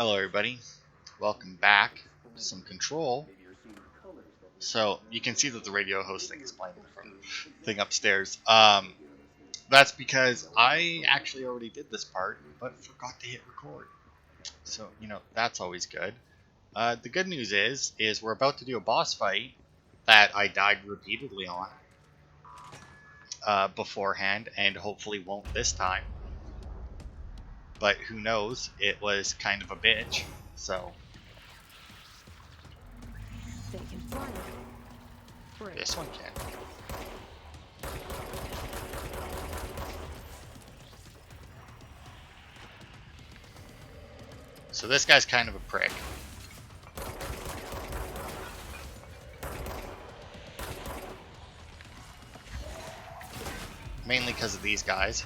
Hello everybody, welcome back to some Control. So you can see that the radio host thing is playing from the thing upstairs. That's because I actually already did this part, but forgot to hit record. So, that's always good. The good news is we're about to do a boss fight that I died repeatedly on beforehand, and hopefully won't this time. But who knows, it was kind of a bitch, so... They can fly. This one can. So this guy's kind of a prick. Mainly because of these guys.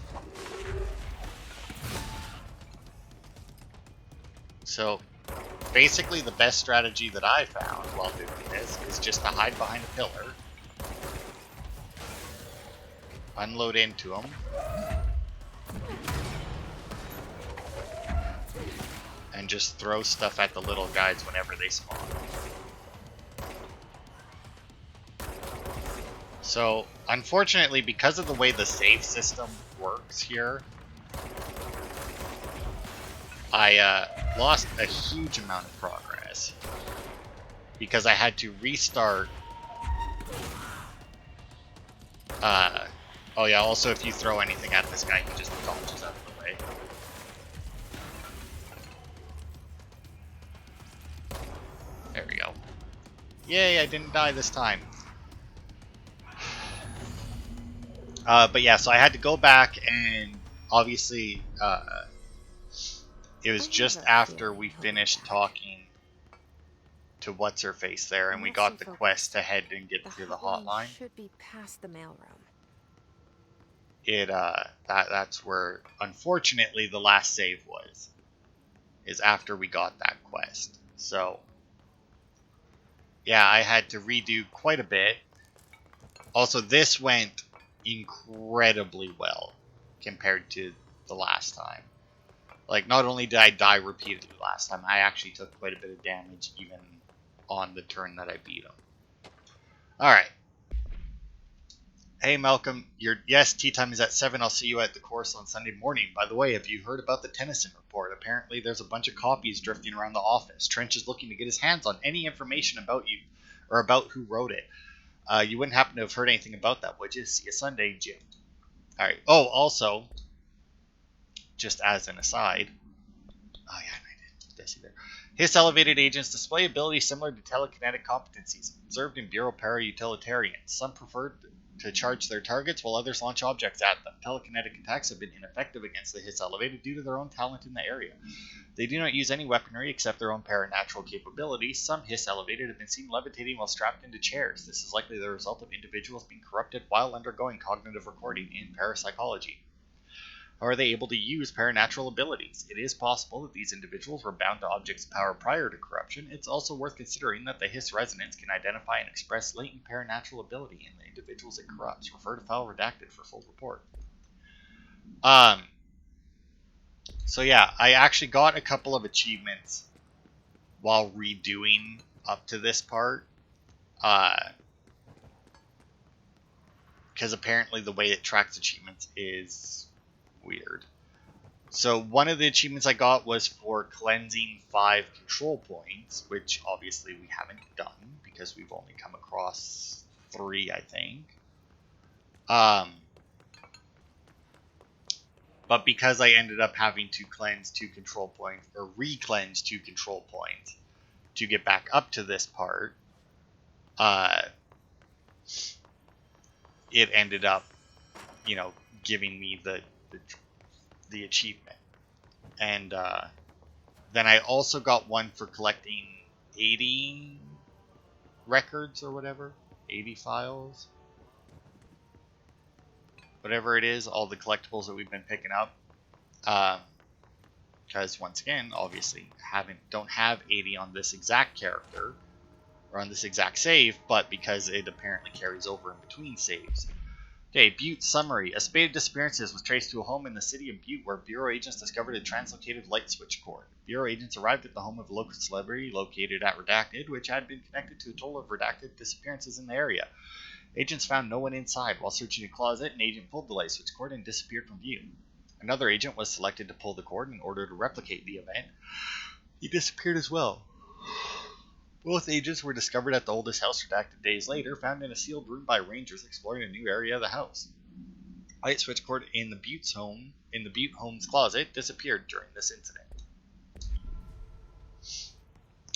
So basically the best strategy that I found while doing this is just to hide behind a pillar, unload into them, and just throw stuff at the little guys whenever they spawn. So unfortunately, because of the way the save system works here, I lost a huge amount of progress because I had to restart. Oh yeah, also if you throw anything at this guy, he just dodges out of the way. There we go. Yay, I didn't die this time. But yeah, so I had to go back and obviously it was just after we finished talking to what's-her-face there, and we got the quest to head and get through the hotline. Should be past the mailroom. That's where, unfortunately, the last save was. Is after we got that quest. So, yeah, I had to redo quite a bit. Also, this went incredibly well compared to the last time. Like, not only did I die repeatedly last time, I actually took quite a bit of damage even on the turn that I beat him. Alright. Hey Malcolm, yes, tea time is at 7. I'll see you at the course on Sunday morning. By the way, have you heard about the Tennyson report? Apparently there's a bunch of copies drifting around the office. Trench is looking to get his hands on any information about you, or about who wrote it. You wouldn't happen to have heard anything about that, would you? See you Sunday, Jim. Alright. Oh, also, just as an aside... Oh yeah, I did see there. His elevated agents display abilities similar to telekinetic competencies observed in Bureau para-utilitarians. Some prefer to charge their targets, while others launch objects at them. Telekinetic attacks have been ineffective against the His elevated due to their own talent in the area. They do not use any weaponry except their own paranatural capabilities. Some His elevated have been seen levitating while strapped into chairs. This is likely the result of individuals being corrupted while undergoing cognitive recording in parapsychology. How are they able to use paranatural abilities? It is possible that these individuals were bound to objects of power prior to corruption. It's also worth considering that the His resonance can identify and express latent paranatural ability in the individuals it corrupts. Refer to file redacted for full report. So yeah, I actually got a couple of achievements while redoing up to this part. Because apparently the way it tracks achievements is weird. So one of the achievements I got was for cleansing 5 control points, which obviously we haven't done because we've only come across 3, I think. But because I ended up having to cleanse 2 control points, or re-cleanse 2 control points to get back up to this part, it ended up, giving me the achievement. And then I also got one for collecting 80 records or whatever, 80 files, whatever it is, all the collectibles that we've been picking up. Because once again, obviously don't have 80 on this exact character or on this exact save, but because it apparently carries over in between saves. Okay, Butte summary. A spate of disappearances was traced to a home in the city of Butte where Bureau agents discovered a translocated light switch cord. Bureau agents arrived at the home of a local celebrity located at Redacted, which had been connected to a total of redacted disappearances in the area. Agents found no one inside. While searching a closet, an agent pulled the light switch cord and disappeared from view. Another agent was selected to pull the cord in order to replicate the event. He disappeared as well. Both agents were discovered at the oldest house redacted days later, found in a sealed room by rangers exploring a new area of the house. Light switch cord in the Butte home's closet disappeared during this incident.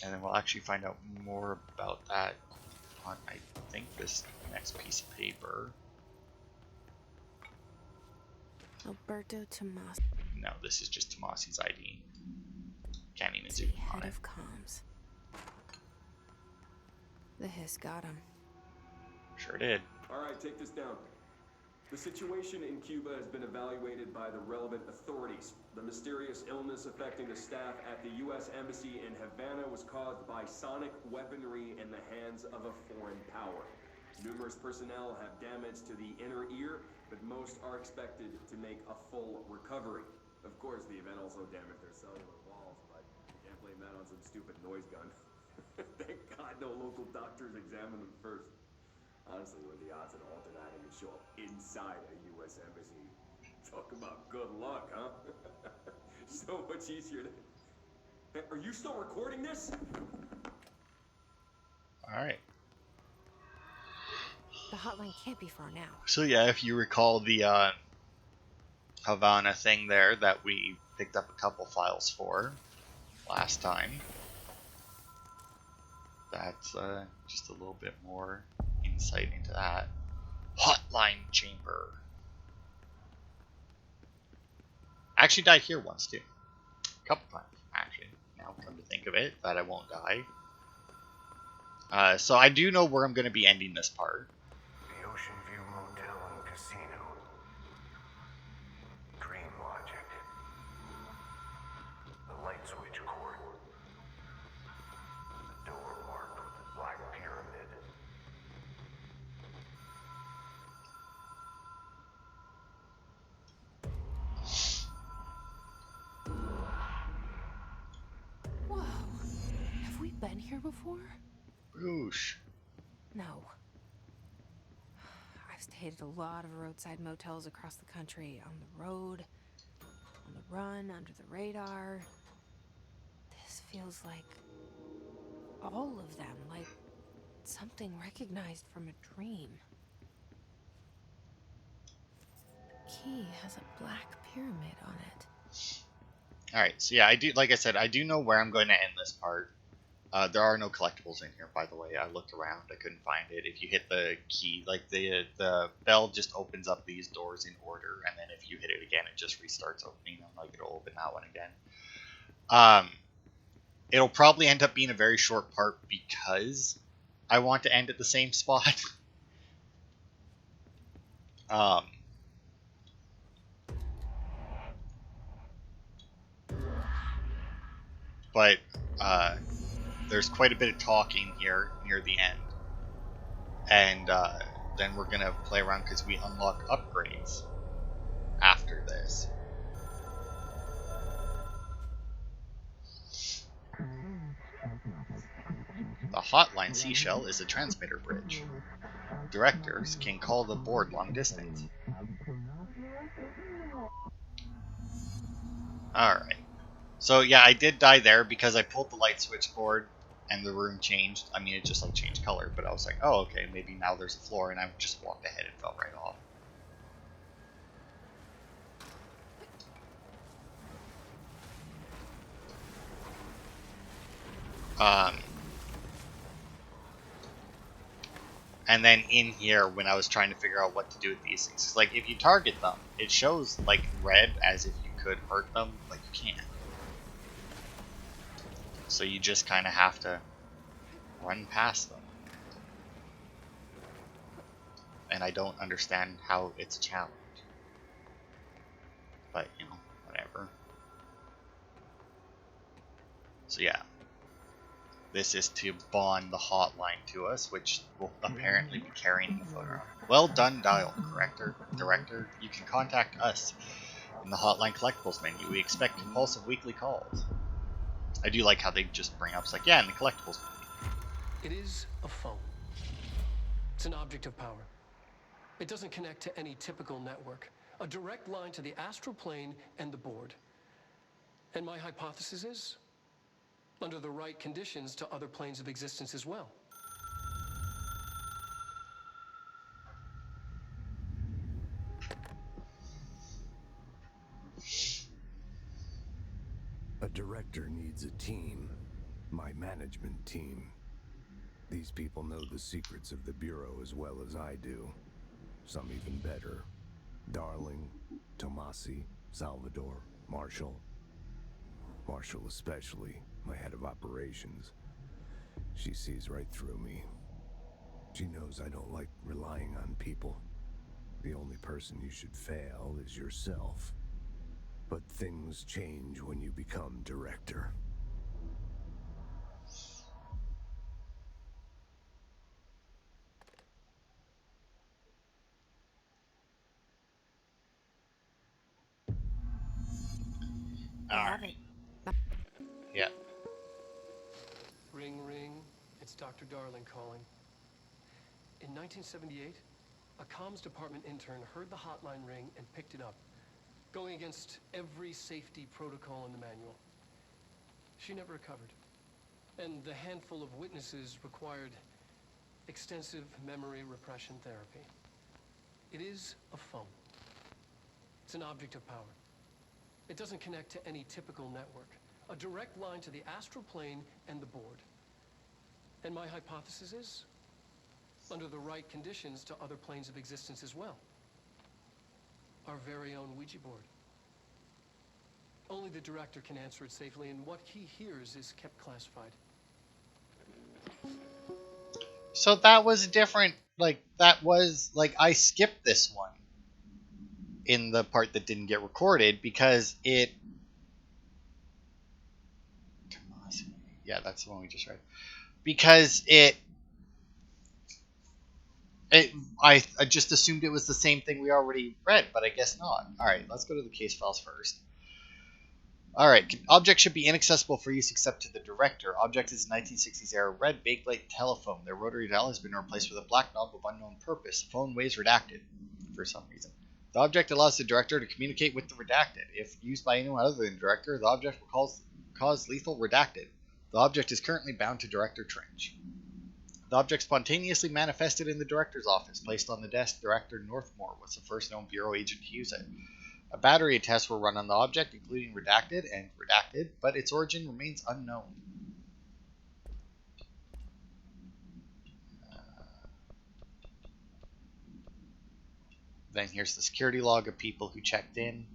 And then we'll actually find out more about that on, I think, this next piece of paper. Alberto Tomas. No, this is just Tomasi's ID. Can't even zoom on Head it. of comms. The hiss got him. Sure did. All right, take this down. The situation in Cuba has been evaluated by the relevant authorities. The mysterious illness affecting the staff at the U.S. Embassy in Havana was caused by sonic weaponry in the hands of a foreign power. Numerous personnel have damage to the inner ear, but most are expected to make a full recovery. Of course, the event also damaged their cellular walls, but you can't blame that on some stupid noise gun. Thank God no local doctors examined them first. Honestly, what are the odds that all to that would show up inside a U.S. embassy? Talk about good luck, huh? So much easier to... Hey, are you still recording this? Alright. The hotline can't be far now. So yeah, if you recall the Havana thing there that we picked up a couple files for last time, that's just a little bit more insight into that. Hotline chamber. I actually died here once too. A couple times, actually. Now come to think of it, that I won't die. So I do know where I'm going to be ending this part. The Ocean View Motel and Casino. Dream logic. The light switch cord. The door marked with the black pyramid. Whoa. Have we been here before? Boosh. No. I've stayed at a lot of roadside motels across the country. On the road, on the run, under the radar. This feels like all of them, like something recognized from a dream. The key has a black pyramid on it. Alright, so yeah, I do, like I said, I do know where I'm going to end this part. There are no collectibles in here, by the way. I looked around, I couldn't find it. If you hit the key, like the bell just opens up these doors in order, and then if you hit it again, it just restarts opening them, like it'll open that one again. It'll probably end up being a very short part because I want to end at the same spot. But there's quite a bit of talking here near the end, and then we're gonna play around because we unlock upgrades after this. The Hotline Seashell is a transmitter bridge. Directors can call the board long distance. Alright. So yeah, I did die there because I pulled the light switch cord and the room changed. I mean, it just like changed color, but I was like, oh, okay, maybe now there's a floor, and I just walked ahead and fell right off. And then in here, when I was trying to figure out what to do with these things, it's like if you target them, it shows like red as if you could hurt them, but you can't. So you just kind of have to run past them. And I don't understand how it's a challenge. But, you know, whatever. So yeah. This is to bond the hotline to us, which will apparently be carrying the phone around. Well done, dial, corrector. Director, you can contact us in the Hotline Collectibles menu. We expect compulsive weekly calls. I do like how they just bring up, it's like, yeah, in the Collectibles menu. It is a phone. It's an object of power. It doesn't connect to any typical network. A direct line to the astral plane and the board. And my hypothesis is, under the right conditions, to other planes of existence as well. A director needs a team. My management team. These people know the secrets of the Bureau as well as I do. Some even better. Darling, Tomasi, Salvador, Marshall. Marshall especially, my head of operations. She sees right through me. She knows I don't like relying on people. The only person you should fail is yourself. But things change when you become director. I have it. Yeah. Ring, ring. It's Dr. Darling calling. In 1978, a comms department intern heard the hotline ring and picked it up, going against every safety protocol in the manual. She never recovered. And the handful of witnesses required extensive memory repression therapy. It is a phone. It's an object of power. It doesn't connect to any typical network. A direct line to the astral plane and the board. And my hypothesis is, under the right conditions, to other planes of existence as well. Our very own Ouija board. Only the director can answer it safely, and what he hears is kept classified. So that was different. I skipped this one in the part that didn't get recorded because it. Yeah, that's the one we just read. Because I just assumed it was the same thing we already read, but I guess not. All right, let's go to the case files first. All right, object should be inaccessible for use except to the director. Object is a 1960s era red bakelite telephone. Their rotary dial has been replaced with a black knob of unknown purpose. Phone waves redacted for some reason. The object allows the director to communicate with the redacted. If used by anyone other than the director, the object will cause lethal redacted. The object is currently bound to Director Trench. The object spontaneously manifested in the director's office. Placed on the desk, Director Northmore was the first known Bureau agent to use it. A battery of tests were run on the object, including redacted and redacted, but its origin remains unknown. Then here's the security log of people who checked in.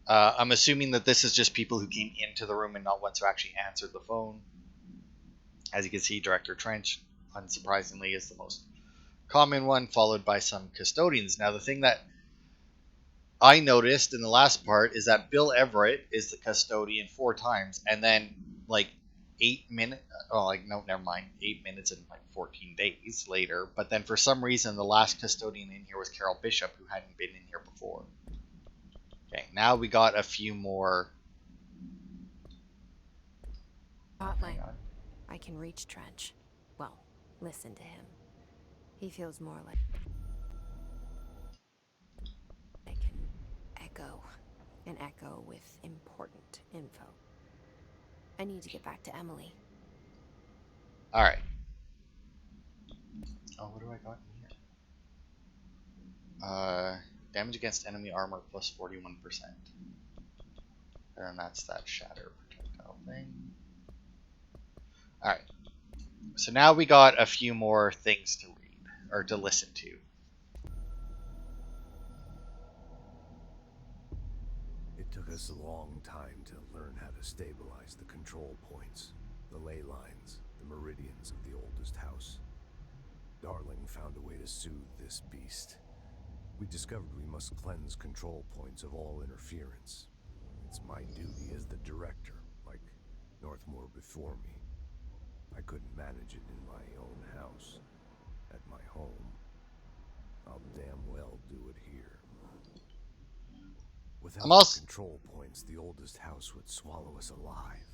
I'm assuming that this is just people who came into the room and not ones who actually answered the phone. As you can see, Director Trench, unsurprisingly, is the most common one, followed by some custodians. Now, the thing that I noticed in the last part is that Bill Everett is the custodian 4 times, and then 8 minutes. Oh, no, never mind. 8 minutes and 14 days later. But then for some reason, the last custodian in here was Carol Bishop, who hadn't been in here before. Okay, now we got a few more. Hotline. I can reach Trench. Well, listen to him. He feels more like an echo with important info. I need to get back to Emily. All right. Oh, what do I got in here? Damage against enemy armor plus 41%. And that's that shatter projectile thing. All right. So now we got a few more things to read or to listen to. It took us a long time to learn how to stabilize the control points, the ley lines, the meridians of the oldest house. Darling found a way to soothe this beast. We discovered we must cleanse control points of all interference. It's my duty as the director, like Northmore before me. I couldn't manage it in my own house, at my home. I'll damn well do it here. Without I'm the also control points, the oldest house would swallow us alive.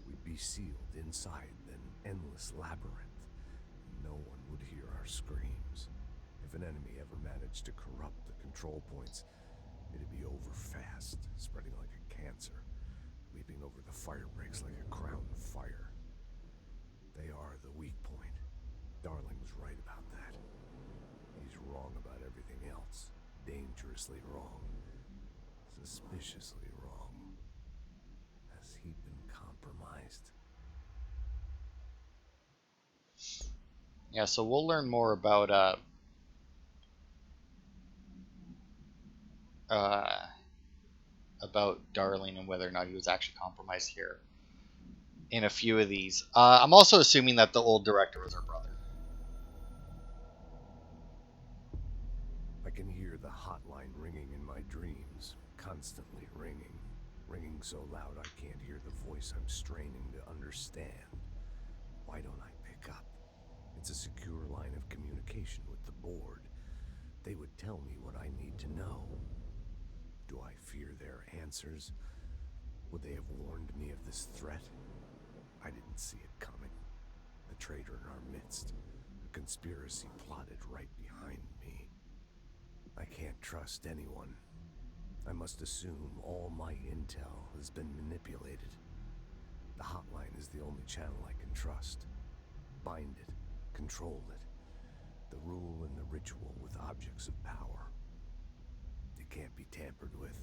We'd be sealed inside an endless labyrinth. No one would hear our screams. If an enemy ever managed to corrupt the control points, it'd be over fast, spreading like a cancer, leaping over the fire breaks like a crown of fire. They are the weak point. Darling was right about that. He's wrong about everything else. Dangerously wrong. Suspiciously wrong. Has he been compromised? yeah. So we'll learn more uh about Darling and whether or not he was actually compromised here in a few of these. I'm also assuming that the old director was her brother. I can hear the hotline ringing in my dreams, constantly ringing. Ringing so loud I can't hear the voice I'm straining to understand. Why don't I pick up? It's a secure line of communication with the board. They would tell me what I need to know. Do I fear their answers? Would they have warned me of this threat? I didn't see it coming. The traitor in our midst. A conspiracy plotted right behind me. I can't trust anyone. I must assume all my intel has been manipulated. The hotline is the only channel I can trust. Bind it, control it. The rule and the ritual with objects of power. It can't be tampered with.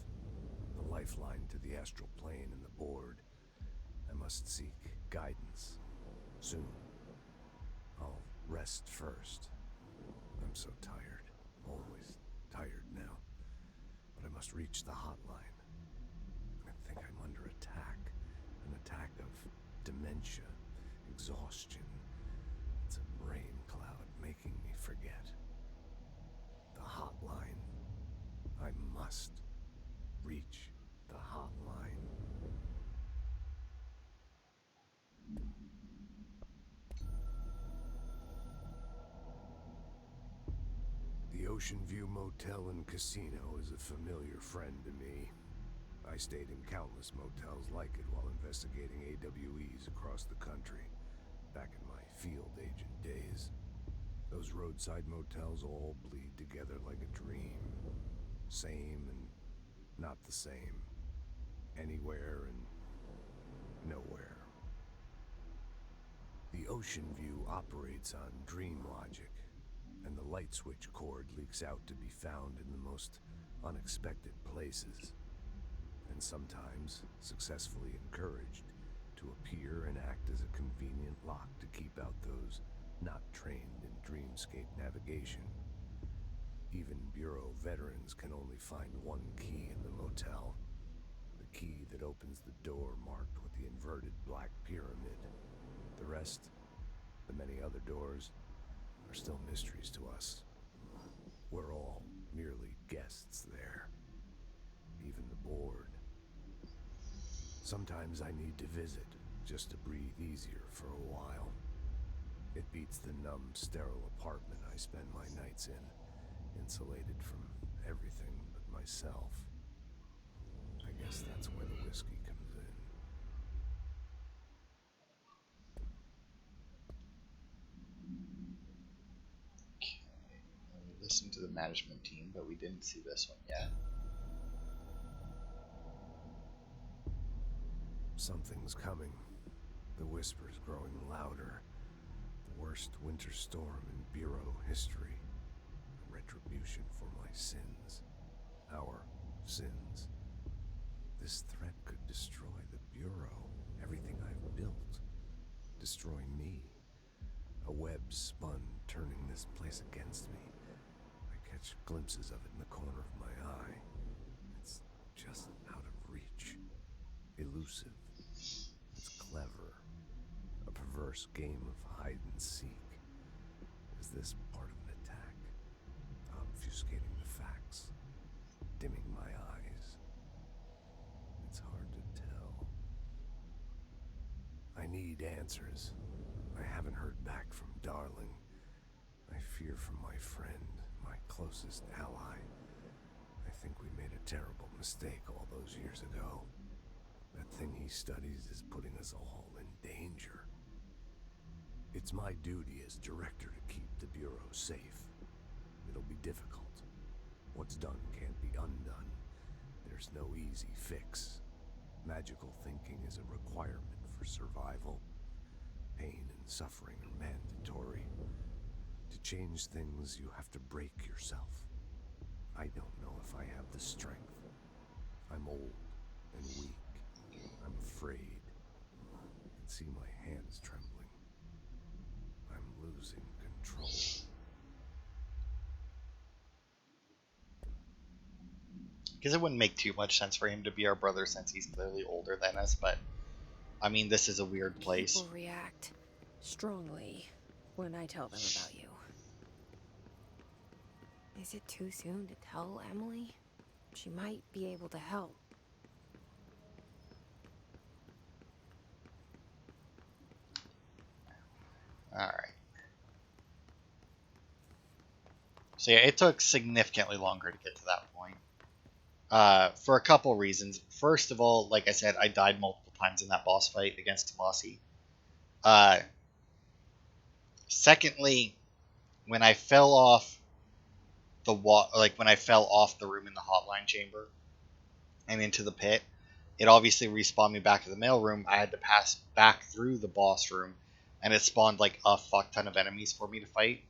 The lifeline to the astral plane and the board. I must seek guidance. Soon. I'll rest first. I'm so tired. Always tired now. But I must reach the hotline. I think I'm under attack. An attack of dementia, exhaustion. It's a brain cloud making me forget. The hotline. I must reach the hotline. The Ocean View Motel and Casino is a familiar friend to me. I stayed in countless motels like it while investigating AWEs across the country, back in my field agent days. Those roadside motels all bleed together like a dream. Same and not the same. Anywhere and nowhere. The Ocean View operates on dream logic, and the light switch cord leaks out to be found in the most unexpected places, and sometimes successfully encouraged to appear and act as a convenient lock to keep out those not trained in dreamscape navigation. Even Bureau veterans can only find one key in the motel. The key that opens the door marked with the inverted black pyramid. The rest, the many other doors, are still mysteries to us. We're all merely guests there. Even the board. Sometimes I need to visit, just to breathe easier for a while. It beats the numb, sterile apartment I spend my nights in, insulated from everything but myself. I guess that's where the whiskey comes in. We listened to the management team, but we didn't see this one yet. Something's coming. The whispers growing louder. The worst winter storm in Bureau history. A retribution for my sins. Our sins. This threat could destroy the Bureau, everything I've built. Destroy me. A web spun, turning this place against me. I catch glimpses of it in the corner of my eye. It's just out of reach. Elusive. It's clever. A perverse game of hide and seek. Is this part of an attack? Obfuscating the facts. Dimming my eyes. It's hard to tell. I need answers. I haven't heard back from Darling. I fear for my friend, my closest ally. I think we made a terrible mistake all those years ago. That thing he studies is putting us all in danger. It's my duty as director to keep the Bureau safe. It'll be difficult. What's done can't be undone. There's no easy fix. Magical thinking is a requirement for survival. Pain and suffering are mandatory. To change things, you have to break yourself. I don't know if I have the strength. I'm old and weak. I'm afraid. I can see my hands trembling. I'm losing control. Because it wouldn't make too much sense for him to be our brother since he's clearly older than us, but I mean, this is a weird place. People react strongly when I tell them about you. Is it too soon to tell Emily? She might be able to help. Alright. So yeah, it took significantly longer to get to that point. For a couple reasons. First of all, like I said, I died multiple times in that boss fight against Tomasi. Secondly, when I fell off the when I fell off the room in the hotline chamber and into the pit, it obviously respawned me back to the mailroom. I had to pass back through the boss room, and it spawned like a fuck ton of enemies for me to fight.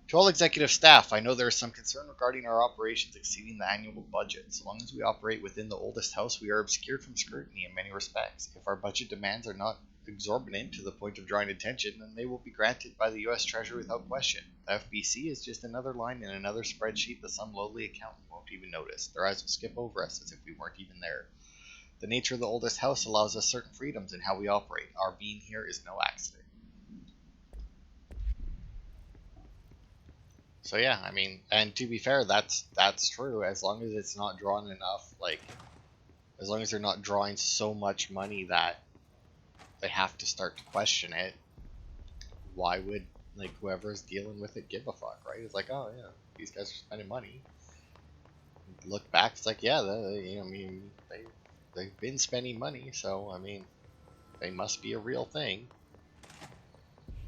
To all executive staff, I know there is some concern regarding our operations exceeding the annual budget. So long as we operate within the oldest house, we are obscured from scrutiny in many respects. If our budget demands are not exorbitant to the point of drawing attention, then they will be granted by the U.S. Treasury without question. The FBC is just another line in another spreadsheet that some lowly accountant won't even notice. Their eyes will skip over us as if we weren't even there. The nature of the oldest house allows us certain freedoms in how we operate. Our being here is no accident. So yeah, I mean, and to be fair, that's true. As long as it's not drawn enough, like, as long as they're not drawing so much money that they have to start to question it, why would, like, whoever's dealing with it give a fuck, right? It's like, oh yeah, these guys are spending money. Look back, it's like, yeah, I mean, they've been spending money, so I mean, they must be a real thing.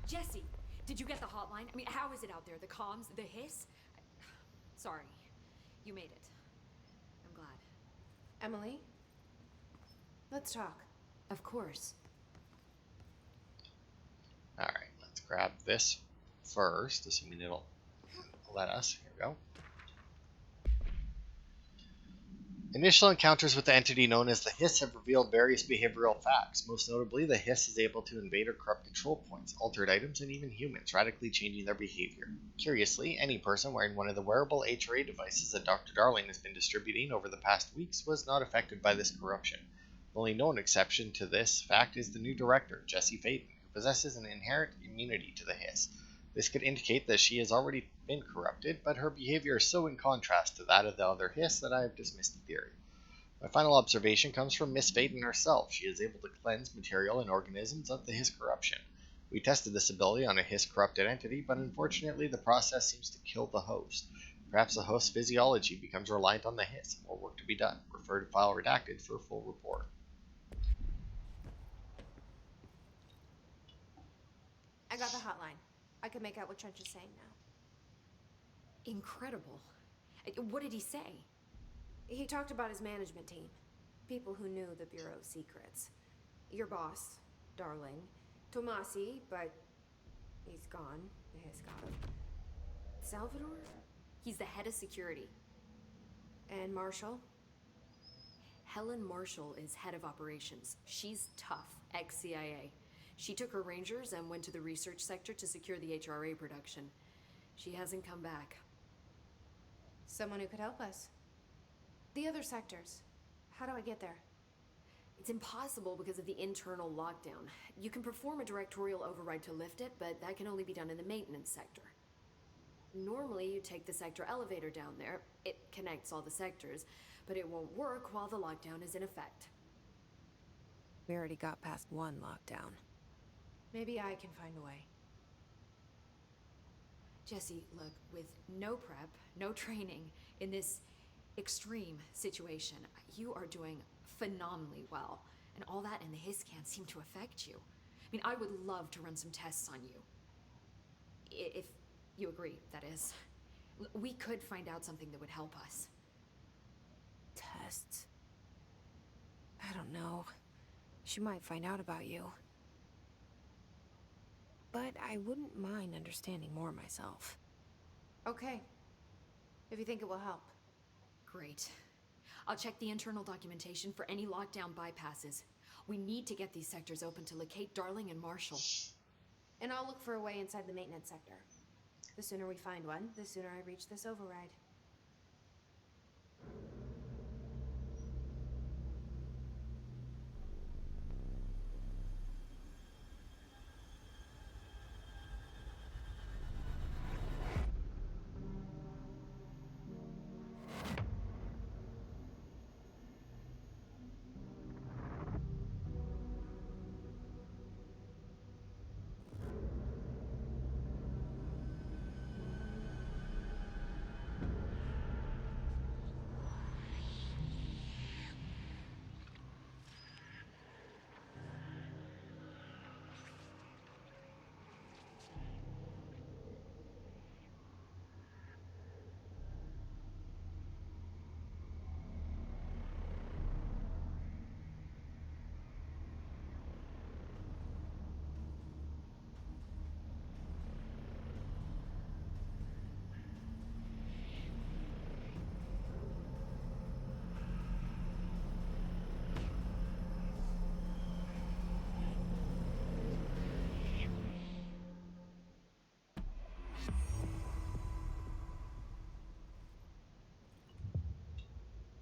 Jesse, did you get the hotline? I mean, how is it out there? The comms, the hiss? Sorry, you made it. I'm glad. Emily? Let's talk. Of course. Alright, let's grab this first, assuming it'll let us. Here we go. Initial encounters with the entity known as the Hiss have revealed various behavioral facts. Most notably, the Hiss is able to invade or corrupt control points, altered items, and even humans, radically changing their behavior. Curiously, any person wearing one of the wearable HRA devices that Dr. Darling has been distributing over the past weeks was not affected by this corruption. The only known exception to this fact is the new director, Jessie Faden, who possesses an inherent immunity to the Hiss. This could indicate that she has already been corrupted, but her behavior is so in contrast to that of the other Hiss that I have dismissed the theory. My final observation comes from Miss Faden herself. She is able to cleanse material and organisms of the Hiss corruption. We tested this ability on a Hiss corrupted entity, but unfortunately the process seems to kill the host. Perhaps the host's physiology becomes reliant on the Hiss, and more work to be done. Refer to file redacted for a full report. I got the hotline. I can make out what Trench is saying now. Incredible. What did he say? He talked about his management team. People who knew the Bureau's secrets. Your boss, Darling. Tomasi, but he's gone. He's gone. Salvador? He's the head of security. And Marshall? Helen Marshall is head of operations. She's tough, ex-CIA. She took her rangers and went to the research sector to secure the HRA production. She hasn't come back. Someone who could help us. The other sectors. How do I get there? It's impossible because of the internal lockdown. You can perform a directorial override to lift it, but that can only be done in the maintenance sector. Normally, you take the sector elevator down there. It connects all the sectors, but it won't work while the lockdown is in effect. We already got past one lockdown. Maybe I can find a way. Jesse, look, with no prep, no training in this extreme situation, you are doing phenomenally well. And all that and the hiss can't seem to affect you. I mean, I would love to run some tests on you. If you agree, that is. We could find out something that would help us. Tests. I don't know. She might find out about you. But I wouldn't mind understanding more myself. Okay. If you think it will help. Great. I'll check the internal documentation for any lockdown bypasses. We need to get these sectors open to locate Darling and Marshall. And I'll look for a way inside the maintenance sector. The sooner we find one, the sooner I reach this override.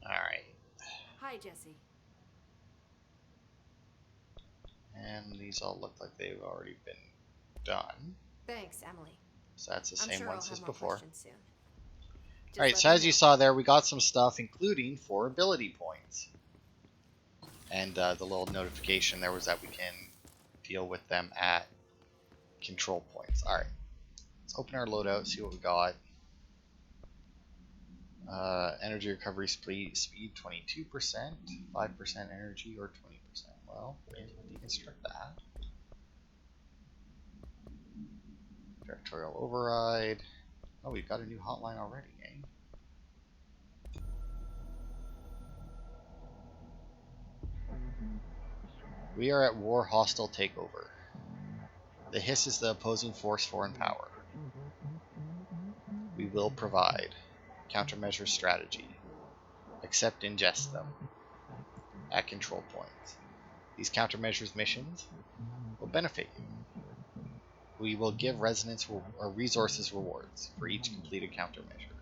Alright. Hi, Jesse. And these all look like they've already been done. Thanks, Emily. So that's the I'm same sure I'll ones have as more before. questions soon. Just Alright, let so me as you know. saw there, we got some stuff, including 4 ability points. And the little notification there was that we can deal with them at control points. Alright, let's open our loadout, see what we got. Energy recovery speed 22%, 5% energy, or 20%. Well, we can deconstruct that. Directorial override. Oh, we've got a new hotline already, eh? We are at war, hostile takeover. The hiss is the opposing force, foreign power. We will provide countermeasure strategy. Accept, ingest them at control points. These countermeasures missions will benefit you. We will give residents or resources rewards for each completed countermeasure.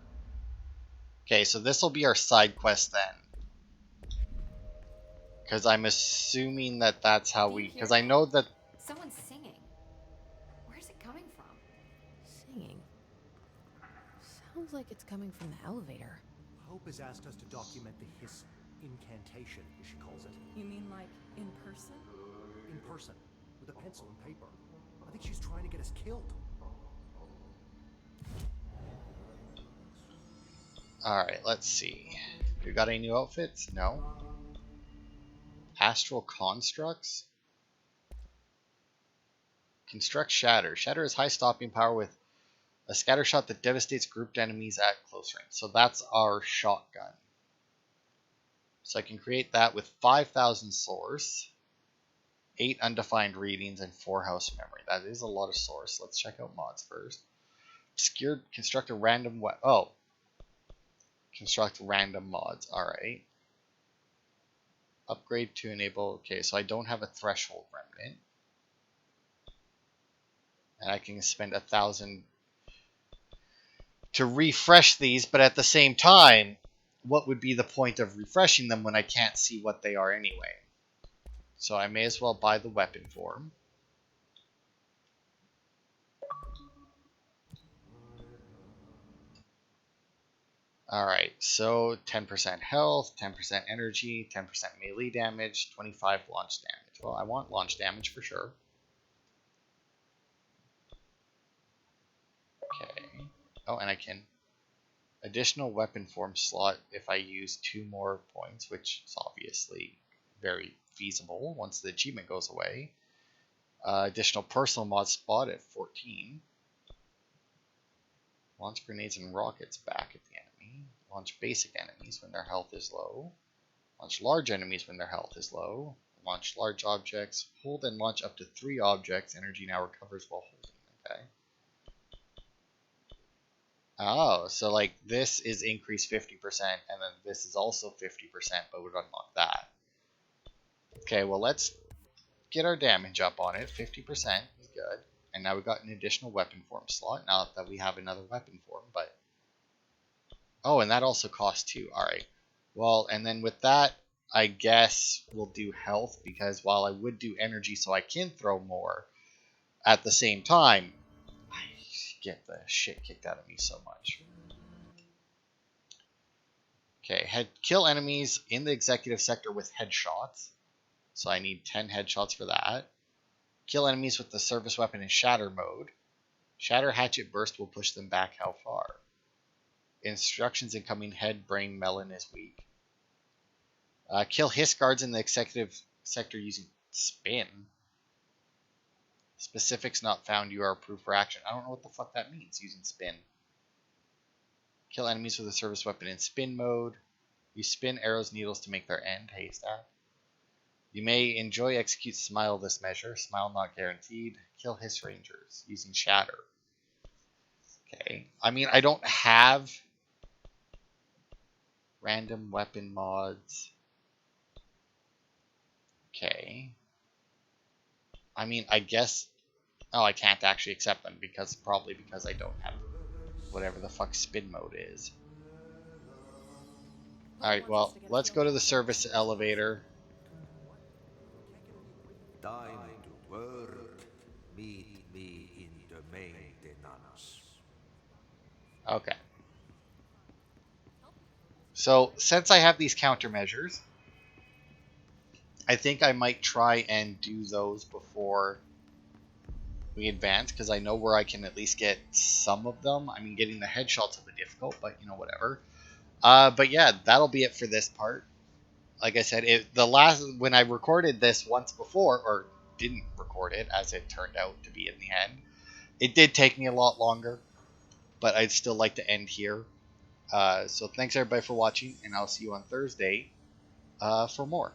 Okay, so this will be our side quest then. Because I'm assuming that that's how we... Because I know that... Someone's singing. Where's it coming from? Singing. Sounds like it's coming from the elevator. Hope has asked us to document the hiss incantation, as she calls it. You mean like in person? In person, with a pencil and paper. I think she's trying to get us killed. Alright, let's see. You got any new outfits? No. Astral constructs? Construct Shatter. Shatter has high stopping power with a scatter shot that devastates grouped enemies at close range. So that's our shotgun. So I can create that with 5,000 source, 8 undefined readings, and 4 house memory. That is a lot of source. Let's check out mods first. Obscured, construct a random construct random mods. Alright. Upgrade to enable. Okay, so I don't have a threshold remnant. And I can spend 1,000 to refresh these, but at the same time, what would be the point of refreshing them when I can't see what they are anyway? So I may as well buy the weapon form. Alright, so 10% health, 10% energy, 10% melee damage, 25 launch damage. Well, I want launch damage for sure. Okay. Oh, and I can additional weapon form slot if I use 2 more points, which is obviously very feasible once the achievement goes away. Additional personal mod spot at 14. Launch grenades and rockets back at the enemy. Launch basic enemies when their health is low. Launch large enemies when their health is low. Launch large objects. Hold and launch up to 3 objects. Energy now recovers while holding. Okay. Oh, so like this is increased 50%, and then this is also 50%, but would unlock that. Okay, well let's get our damage up on it. 50% is good. And now we've got an additional weapon form slot. Now that we have another weapon form, but... Oh, and that also costs 2. Alright. Well, and then with that, I guess we'll do health, because while I would do energy so I can throw more, at the same time, I get the shit kicked out of me so much. Okay, kill enemies in the executive sector with headshots. So I need 10 headshots for that. Kill enemies with the service weapon in shatter mode. Shatter hatchet burst will push them back how far? Instructions incoming: head, brain, melon is weak. Kill hiss guards in the executive sector using spin. Specifics not found, you are approved for action. I don't know what the fuck that means, using spin. Kill enemies with a service weapon in spin mode. Use spin arrows, needles to make their end. Haystack. You may enjoy execute smile this measure. Smile not guaranteed. Kill hiss rangers using shatter. Okay. I mean, I don't have random weapon mods. Okay. I mean, I guess... Oh, I can't actually accept them probably because I don't have whatever the fuck spin mode is. Alright, well, let's go to the service elevator. Time to work. Meet me in the maintenance. Okay. So, since I have these countermeasures, I think I might try and do those before we advance, because I know where I can at least get some of them. I mean, getting the headshots will be difficult, but, you know, whatever. But yeah, that'll be it for this part. Like I said, when I recorded this once before, or didn't record it, as it turned out to be in the end, it did take me a lot longer, but I'd still like to end here. So thanks everybody for watching, and I'll see you on Thursday for more.